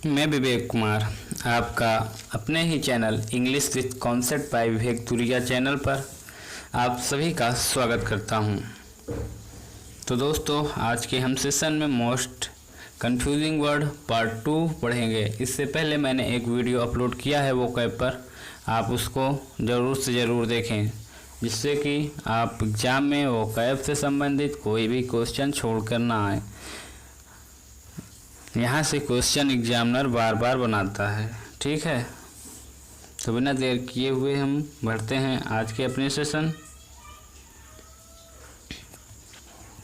मैं विवेक कुमार आपका अपने ही channel English with concept by Vivek Turia channel पर आप सभी का स्वागत करता हूं। तो दोस्तों, आज के हम सेशन में मोस्ट कंफ्यूजिंग वर्ड पार्ट 2 पढ़ेंगे। इससे पहले मैंने एक वीडियो अपलोड किया है वोकैब पर, आप उसको ज़रूर से ज़रूर देखें, जिससे कि आप एग्ज़ाम में वोकैब से संबंधित कोई भी क्वेश्चन छोड़कर ना आए। यहाँ से क्वेश्चन एग्जामिनर बार बार बनाता है, ठीक है। तो बिना देर किए हुए हम बढ़ते हैं आज के अपने session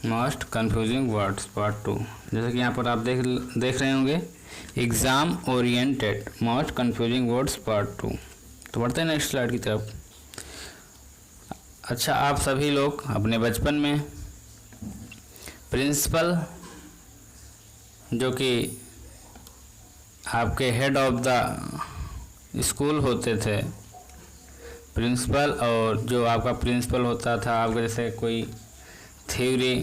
most confusing words part 2। जैसे कि यहाँ पर आप देख रहे होंगे, exam oriented most confusing words part 2। तो बढ़ते हैं नेक्स्ट स्लाइड की तरफ। अच्छा, आप सभी लोग अपने बचपन में प्रिंसिपल, जो कि आपके हेड ऑफ द स्कूल होते थे, प्रिंसिपल, और जो आपका प्रिंसिपल होता था आपके, जैसे कोई थ्योरी,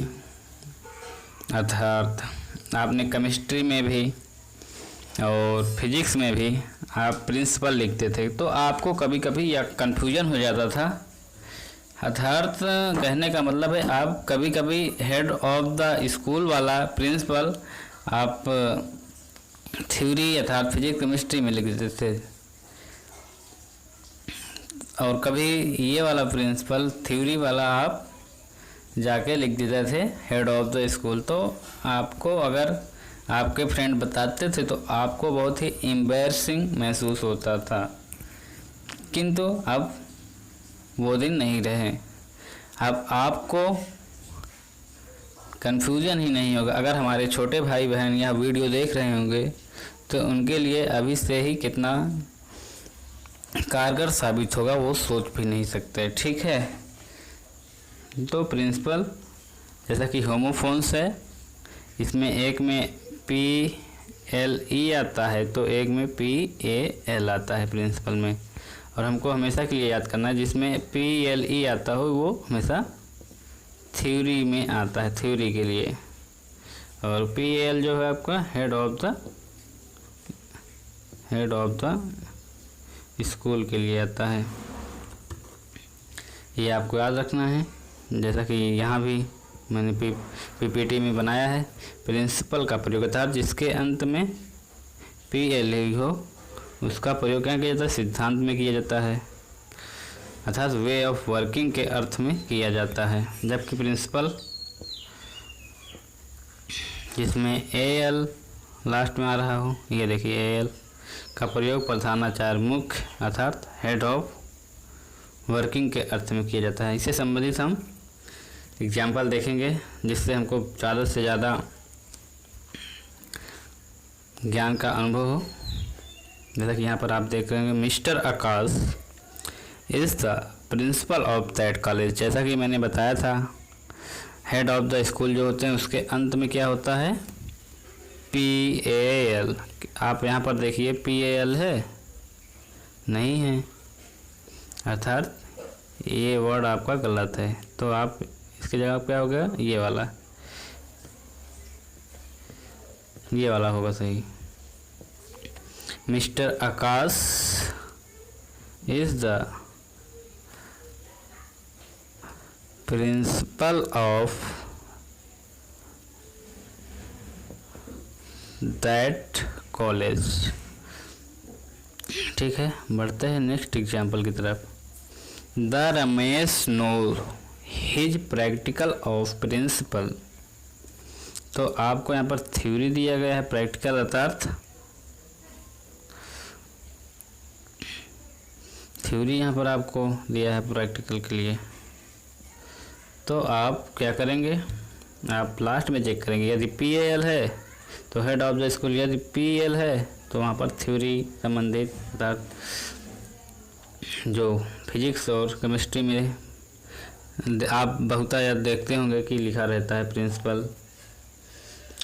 अर्थात आपने केमिस्ट्री में भी और फिजिक्स में भी आप प्रिंसिपल लिखते थे, तो आपको कभी कभी या कन्फ्यूजन हो जाता था। अर्थात कहने का मतलब है, आप कभी कभी हेड ऑफ द स्कूल वाला प्रिंसिपल आप थ्योरी अर्थात फिजिक्स केमिस्ट्री में लिख देते थे, और कभी ये वाला प्रिंसिपल थ्योरी वाला आप जाके लिख देते थे हेड ऑफ द स्कूल। तो आपको, अगर आपके फ्रेंड बताते थे तो आपको बहुत ही एम्बैरसिंग महसूस होता था, किंतु अब वो दिन नहीं रहे। अब आपको कन्फ्यूजन ही नहीं होगा। अगर हमारे छोटे भाई बहन यह वीडियो देख रहे होंगे तो उनके लिए अभी से ही कितना कारगर साबित होगा वो सोच भी नहीं सकते, ठीक है। तो प्रिंसिपल जैसा कि होमोफोन्स है, इसमें एक में PLE आता है तो एक में PAL आता है प्रिंसिपल में, और हमको हमेशा के लिए याद करना है जिसमें PLE आता हो वो हमेशा थ्योरी में आता है, थ्योरी के लिए, और PAL जो है आपका हेड ऑफ द स्कूल के लिए आता है। ये आपको याद रखना है। जैसा कि यहाँ भी मैंने PPT में बनाया है, प्रिंसिपल का प्रयोग अर्थात जिसके अंत में PLE हो उसका प्रयोग क्या किया जाता है, सिद्धांत में किया जाता है, अर्थात वे ऑफ वर्किंग के अर्थ में किया जाता है। जबकि प्रिंसिपल जिसमें AL लास्ट में आ रहा हो, ये देखिए AL का प्रयोग प्रधानाचार्य, मुख्य अर्थात हेड ऑफ वर्किंग के अर्थ में किया जाता है। इससे संबंधित हम एग्जाम्पल देखेंगे जिससे हमको ज़्यादा से ज़्यादा ज्ञान का अनुभव हो। जैसा कि यहाँ पर आप देख रहे होंगे, mister Akash is the principal of that college. जैसा कि मैंने बताया था, हेड ऑफ द स्कूल जो होते हैं उसके अंत में क्या होता है, PAL। आप यहाँ पर देखिए PAL है, नहीं है, अर्थात ये वर्ड आपका गलत है। तो आप इसके जगह क्या हो गया, ये वाला होगा सही। Mister Akash is the principal of that college, ठीक है। बढ़ते हैं नेक्स्ट एग्जाम्पल की तरफ। The Ramesh nor his practical of principal. तो आपको यहाँ पर थ्योरी दिया गया है, प्रैक्टिकल अर्थात थ्योरी यहाँ पर आपको दिया है प्रैक्टिकल के लिए। तो आप क्या करेंगे, आप लास्ट में चेक करेंगे, यदि PAL है तो हेड ऑफ द स्कूल, यदि PL है तो वहाँ पर थ्योरी संबंधित जो फिजिक्स और केमिस्ट्री में आप बहुतायत देखते होंगे कि लिखा रहता है प्रिंसिपल।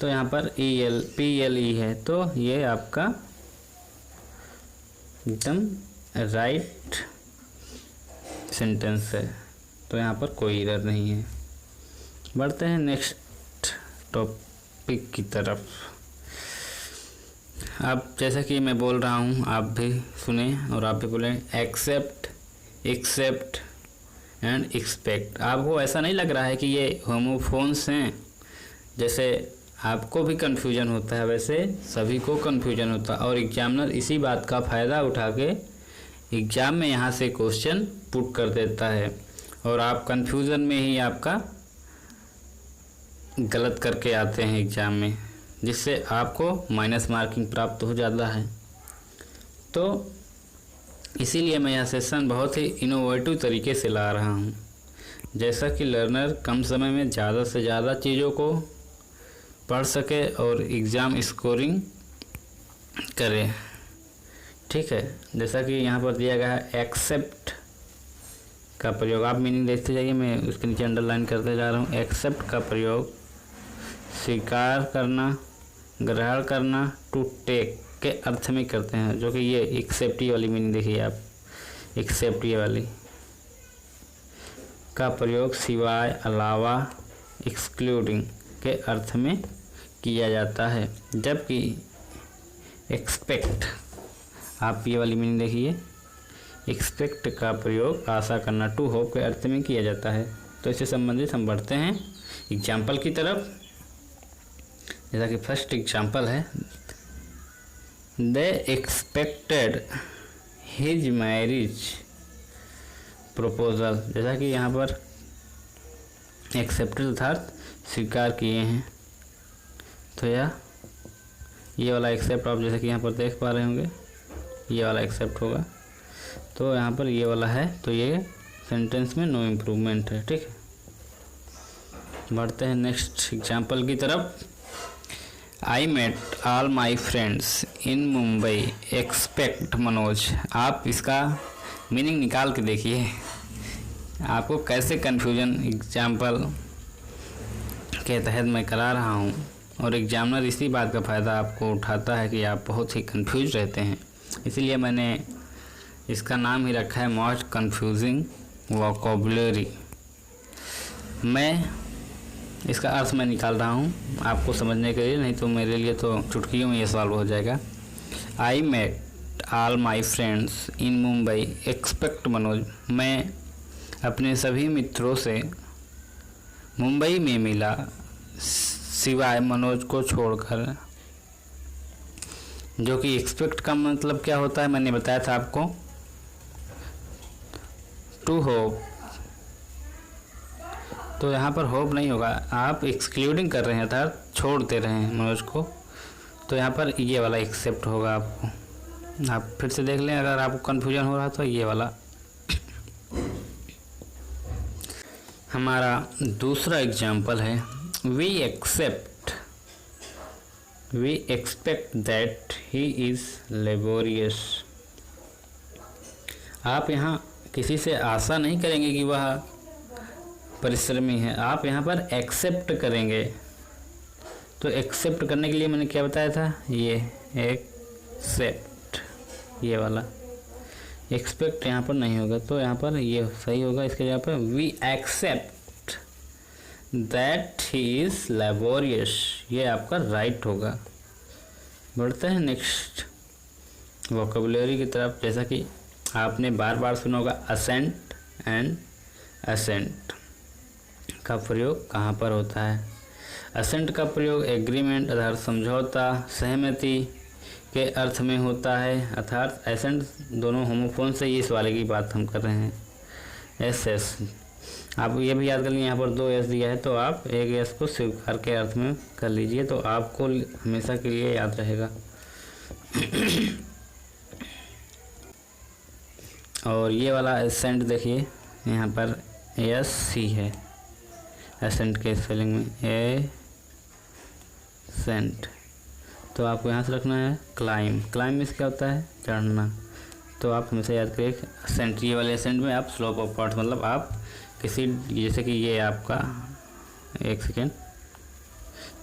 तो यहाँ पर PLE है, तो ये आपका एकदम राइट सेंटेंस है, तो यहाँ पर कोई एरर नहीं है। बढ़ते हैं नेक्स्ट टॉपिक की तरफ। अब जैसा कि मैं बोल रहा हूँ आप भी सुने और आप भी बोलें, एक्सेप्ट, एक्सेप्ट एंड एक्सपेक्ट। आपको ऐसा नहीं लग रहा है कि ये होमोफोन्स हैं? जैसे आपको भी कन्फ्यूजन होता है वैसे सभी को कन्फ्यूजन होता है, और एग्जामिनर इसी बात का फ़ायदा उठा के एग्ज़ाम में यहाँ से क्वेश्चन पुट कर देता है और आप कन्फ्यूज़न में ही आपका गलत करके आते हैं एग्ज़ाम में, जिससे आपको माइनस मार्किंग प्राप्त हो जाता है। तो इसीलिए मैं यह सेशन बहुत ही इनोवेटिव तरीके से ला रहा हूँ, जैसा कि लर्नर कम समय में ज़्यादा से ज़्यादा चीज़ों को पढ़ सके और एग्ज़ाम स्कोरिंग करे। ठीक है, जैसा कि यहाँ पर दिया गया है एक्सेप्ट का प्रयोग, आप मीनिंग देखते जाइए, मैं उसके नीचे अंडरलाइन करते जा रहा हूँ। एक्सेप्ट का प्रयोग स्वीकार करना, ग्रहण करना, टू टेक के अर्थ में करते हैं, जो कि ये एक्सेप्ट वाली मीनिंग देखिए आप, एक्सेप्ट वाली का प्रयोग सिवाय, अलावा, एक्सक्लूडिंग के अर्थ में किया जाता है। जबकि एक्सपेक्ट, आप ये वाली मीनिंग देखिए, एक्सपेक्ट का प्रयोग आशा करना, टू होप के अर्थ में किया जाता है। तो इससे संबंधित हम बढ़ते हैं एग्जाम्पल की तरफ। जैसा कि फर्स्ट एग्जाम्पल है, दे एक्सपेक्टेड हिज मैरिज प्रपोजल। जैसा कि यहाँ पर एक्सेप्टेड अर्थात स्वीकार किए हैं, तो ये वाला एक्सेप्ट आप जैसे कि यहाँ पर देख पा रहे होंगे, ये वाला एक्सेप्ट होगा। तो यहाँ पर ये वाला है, तो ये सेंटेंस में नो इम्प्रूवमेंट है। ठीक है, बढ़ते हैं नेक्स्ट एग्जाम्पल की तरफ। I met all my friends in Mumbai expect Manoj. आप इसका मीनिंग निकाल के देखिए, आपको कैसे कन्फ्यूजन एग्जाम्पल के तहत मैं करा रहा हूँ, और एग्जामिनर इसी बात का फ़ायदा आपको उठाता है कि आप बहुत ही कन्फ्यूज रहते हैं। इसीलिए मैंने इसका नाम ही रखा है मोस्ट कन्फ्यूजिंग वोकैबुलरी। मैं इसका अर्थ मैं निकाल रहा हूँ आपको समझने के लिए, नहीं तो मेरे लिए तो चुटकियों में ये सॉल्व हो जाएगा। I met all my friends in Mumbai expect Manoj. मैं अपने सभी मित्रों से मुंबई में मिला सिवाय मनोज को छोड़कर। जो कि एक्सपेक्ट का मतलब क्या होता है मैंने बताया था आपको, टू होप। तो यहाँ पर होप नहीं होगा, आप एक्सक्लूडिंग कर रहे हैं अर्थात छोड़ दे रहे हैं मनोज को, तो यहाँ पर ये वाला एक्सेप्ट होगा। आपको आप फिर से देख लें अगर आपको कन्फ्यूजन हो रहा तो ये वाला। हमारा दूसरा एग्जाम्पल है, we expect that he is laborious. आप यहाँ किसी से आशा नहीं करेंगे कि वह परिश्रमी है, आप यहाँ पर एक्सेप्ट करेंगे। तो एक्सेप्ट करने के लिए मैंने क्या बताया था, ये एक्सेप्ट, ये वाला। एक्सपेक्ट यहाँ पर नहीं होगा, तो यहाँ पर ये सही होगा। इसके जगह पर we accept that he is laborious, ये आपका राइट होगा। बढ़ते हैं नेक्स्ट वोकैबुलरी की तरफ। जैसा कि आपने बार बार सुना होगा, असेंट एंड असेंट का प्रयोग कहाँ पर होता है। असेंट का प्रयोग एग्रीमेंट अर्थात समझौता, सहमति के अर्थ में होता है। अर्थात एसेंट दोनों होमोफोन से ही इस वाले की बात हम कर रहे हैं। एस आप ये भी याद कर लीजिए, यहाँ पर 2 एस दिया है, तो आप एक एस को स्वीकार के अर्थ में कर लीजिए, तो आपको हमेशा के लिए याद रहेगा। और ये वाला एसेंट देखिए, यहाँ पर एस सी है एसेंट के स्पेलिंग में, एसेंट। तो आपको यहाँ से रखना है क्लाइम। क्लाइम में क्या होता है, चढ़ना। तो आप हमेशा याद करिए एसेंट, ये वाले एसेंट में आप स्लोप ऑफ पार्ट, मतलब आप किसी, जैसे कि ये आपका, एक सेकेंड,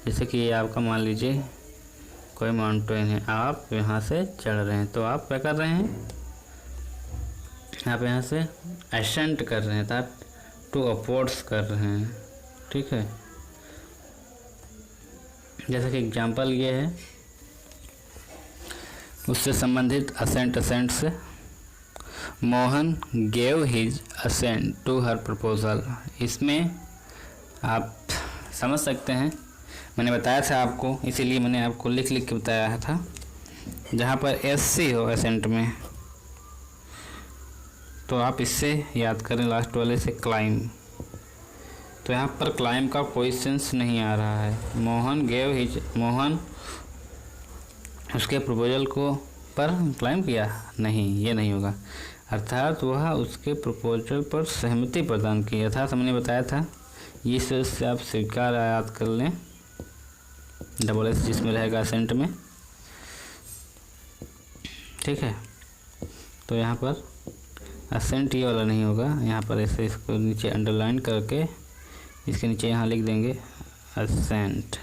जैसे कि ये आपका मान लीजिए कोई माउंटेन है, आप यहाँ से चढ़ रहे हैं, तो आप क्या कर रहे हैं, आप यहाँ से एसेंट कर रहे हैं, अर्थात टू अपवर्ड्स कर रहे हैं। ठीक है, जैसा कि एग्जांपल ये है, उससे संबंधित असेंट से Mohan gave his assent to her proposal. इसमें आप समझ सकते हैं, मैंने बताया था आपको, इसीलिए मैंने आपको लिख के बताया था। जहाँ पर SC हो असेंट में तो आप इससे याद करें, लास्ट वाले से क्लाइम। तो यहाँ पर क्लाइम का कोई सेंस नहीं आ रहा है। मोहन उसके प्रपोजल को पर क्लाइम किया, नहीं, ये नहीं होगा। अर्थात वह उसके प्रपोजल पर सहमति प्रदान की। अर्थात हमने बताया था, ये से आप स्वीकार याद कर लें, SS जिसमें रहेगा असेंट में, ठीक है। तो यहाँ पर असेंट ये वाला नहीं होगा, यहाँ पर ऐसे इसको नीचे अंडरलाइन करके इसके नीचे यहाँ लिख देंगे असेंट,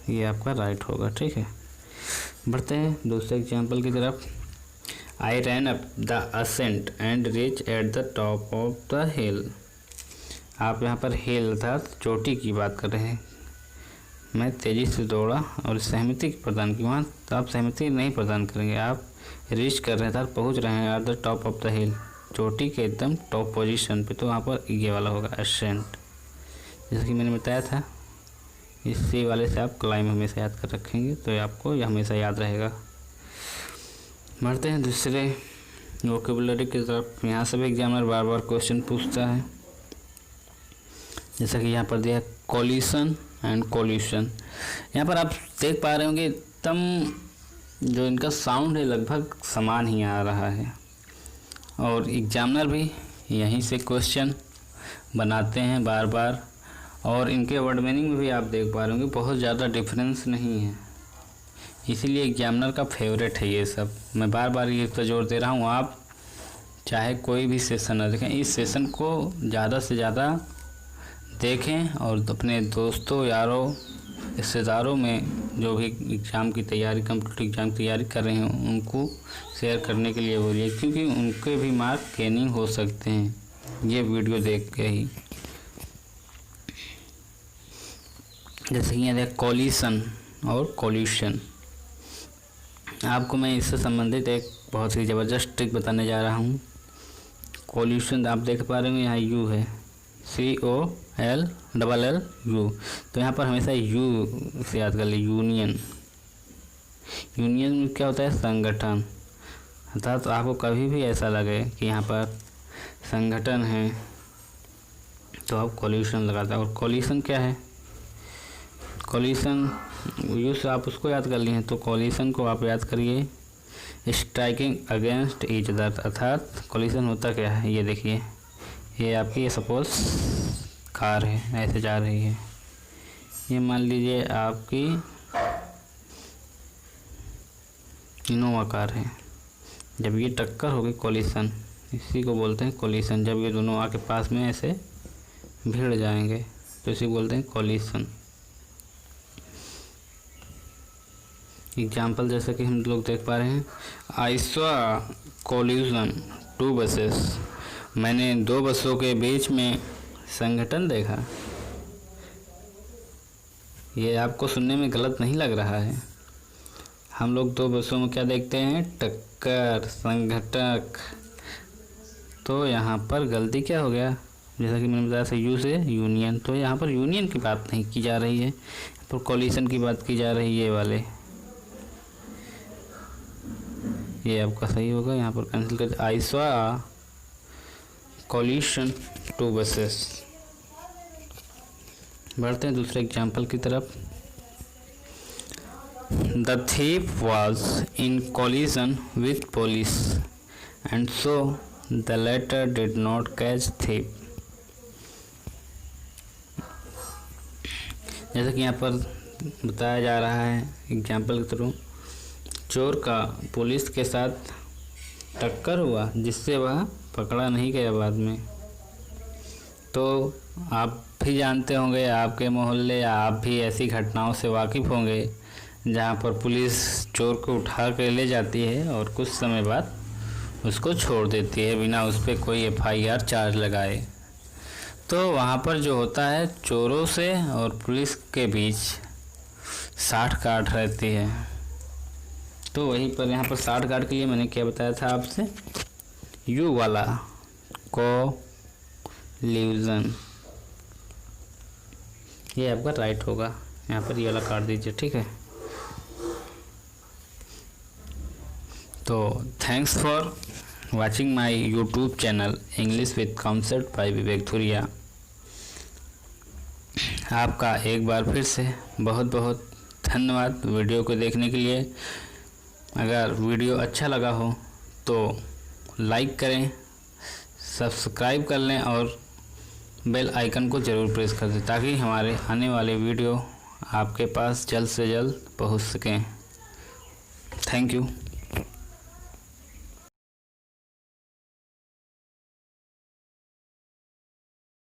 ये आपका राइट होगा, ठीक है। बढ़ते हैं दूसरे एग्जाम्पल की तरफ। I ran up the ascent and reach at the top of the hill. आप यहाँ पर हिल अर्थात चोटी की बात कर रहे हैं। मैं तेज़ी से दौड़ा और सहमति प्रदान की। वहाँ तो आप सहमति नहीं प्रदान करेंगे, आप रीच कर रहे हैं अर्थात पहुँच रहे हैं eight the top of the हिल, चोटी के एकदम टॉप पोजीशन पे, तो वहाँ पर ये वाला होगा असेंट। जैसे कि मैंने बताया था, इसी वाले से आप क्लाइम हमेशा याद कर रखेंगे, तो ये आपको यह हमेशा याद रहेगा। बढ़ते हैं दूसरे वोकेबुलरी की तरफ। यहाँ से भी एग्जामिनर बार बार क्वेश्चन पूछता है। जैसा कि यहाँ पर दिया कोलिशन एंड कोल्यूशन। यहाँ पर आप देख पा रहे होंगे एकदम जो इनका साउंड है लगभग समान ही आ रहा है, और एग्जामिनर भी यहीं से क्वेश्चन बनाते हैं बार बार, और इनके वर्ड मीनिंग में भी आप देख पा रहे होंगे बहुत ज़्यादा डिफरेंस नहीं है। इसीलिए एग्जामिनर का फेवरेट है ये सब। मैं बार बार ये पर जोर दे रहा हूँ, आप चाहे कोई भी सेशन ना देखें, इस सेशन को ज़्यादा से ज़्यादा देखें और अपने दोस्तों, यारों, रिश्तेदारों में जो भी एग्ज़ाम की तैयारी, कम्पिटिटिव एग्ज़ाम की तैयारी कर रहे हैं उनको शेयर करने के लिए बोलिए, क्योंकि उनके भी मार्क गेनिंग हो सकते हैं ये वीडियो देख के ही। जैसे कि यहाँ कोलिशन और कोल्यूशन, आपको मैं इससे संबंधित एक बहुत ही ज़बरदस्त ट्रिक बताने जा रहा हूँ। कोल्यूशन आप देख पा रहे हो, यहाँ यू है, COLLLU, तो यहाँ पर हमेशा यू से याद कर ले, यूनियन। यूनियन में क्या होता है, संगठन। अर्थात तो आपको कभी भी ऐसा लगे कि यहाँ पर संगठन है तो आप कोल्यूशन लगाते हैं। और कोलिशन क्या है, कोलिशन यू से आप उसको याद कर लिए, तो कोलिशन को आप याद करिए स्ट्राइकिंग अगेंस्ट ईच अदर। अर्थात कोलिशन होता क्या है, ये देखिए, ये आपकी ये सपोज कार है, ऐसे जा रही है, ये मान लीजिए आपकी इनोवा कार है। जब ये टक्कर होगी कोलिशन, इसी को बोलते हैं कोलिशन। जब ये दोनों आके पास में ऐसे भिड़ जाएंगे तो इसी को बोलते हैं कोलिशन। एग्जाम्पल जैसे कि हम लोग देख पा रहे हैं, I saw collision to buses. मैंने दो बसों के बीच में संगठन देखा। ये आपको सुनने में गलत नहीं लग रहा है। हम लोग दो बसों में क्या देखते हैं, टक्कर, संघटक। तो यहाँ पर गलती क्या हो गया, जैसा कि मैंने बताया था यू से यूनियन, तो यहाँ पर यूनियन की बात नहीं की जा रही है, तो कोलिशन की बात की जा रही है। ये वाले, ये आपका सही होगा, यहाँ पर कैंसिल कर। I saw collision two buses. बढ़ते हैं दूसरे एग्जाम्पल की तरफ। The thief was in collision with police and so the latter did not catch thief. जैसा कि यहाँ पर बताया जा रहा है एग्जाम्पल के थ्रू, चोर का पुलिस के साथ टक्कर हुआ जिससे वह पकड़ा नहीं गया बाद में। तो आप भी जानते होंगे, आपके मोहल्ले या आप भी ऐसी घटनाओं से वाकिफ़ होंगे जहाँ पर पुलिस चोर को उठा कर ले जाती है और कुछ समय बाद उसको छोड़ देती है बिना उस पर कोई FIR चार्ज लगाए। तो वहाँ पर जो होता है, चोरों से और पुलिस के बीच 60 कार्ड रहती है। तो वहीं पर यहाँ पर 60 कार्ड के लिए मैंने क्या बताया था आपसे, यू वाला कोलिजन, ये आपका राइट होगा। यहाँ पर ये वाला काट दीजिए, ठीक है। तो thanks for watching my YouTube channel English with concept by Vivek Dhuria. आपका एक बार फिर से बहुत बहुत धन्यवाद वीडियो को देखने के लिए। अगर वीडियो अच्छा लगा हो तो लाइक करें, सब्सक्राइब कर लें और बेल आइकन को ज़रूर प्रेस कर दें ताकि हमारे आने वाले वीडियो आपके पास जल्द से जल्द पहुंच सकें। Thank you.